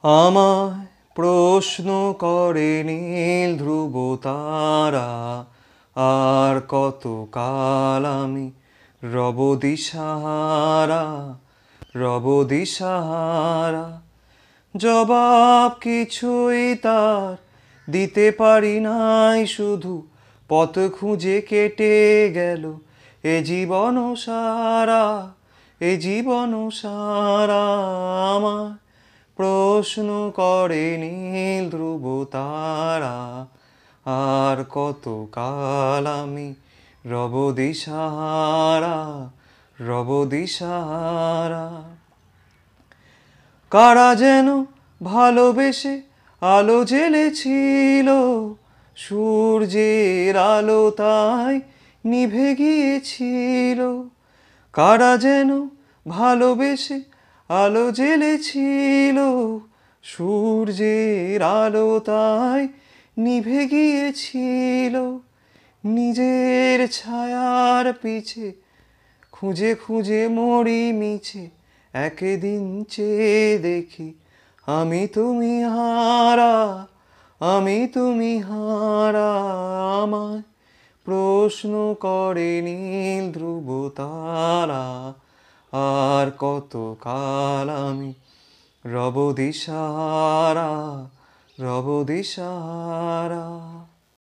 আমায় প্রশ্ন করে নীল ধ্রুব তারা, আর কত কাল আমি রব দিশাহারা, রব দিশাহারা। জবাব কিছুই তার দিতে পারি নাই, শুধু পথ খুঁজে কেটে গেল এ জীবন সারা, এ জীবন সারা। আমায় প্রশ্ন করে নীল ধ্রুব তারা, আর কত কাল আমি রব দিশাহারা, রব দিশাহারা। কারা যেন ভালোবেসে আলো জ্বেলেছিল, সূর্যের আলো তাই নিভে গিয়েছিল। কারা যেন ভালোবেসে আলো জ্বেলেছিল, সূর্যের আলো তাই নিভে গিয়েছিল। নিজের ছায়ার পিছে খুঁজে খুঁজে মরি মিছে, একদিন চেয়ে দেখি আমি তুমি হারা, আমি তুমি হারা। আমায় প্রশ্ন করে নীল ধ্রুব তারা, আর কত কাল আমি রব দিশাহারা, রব দিশাহারা।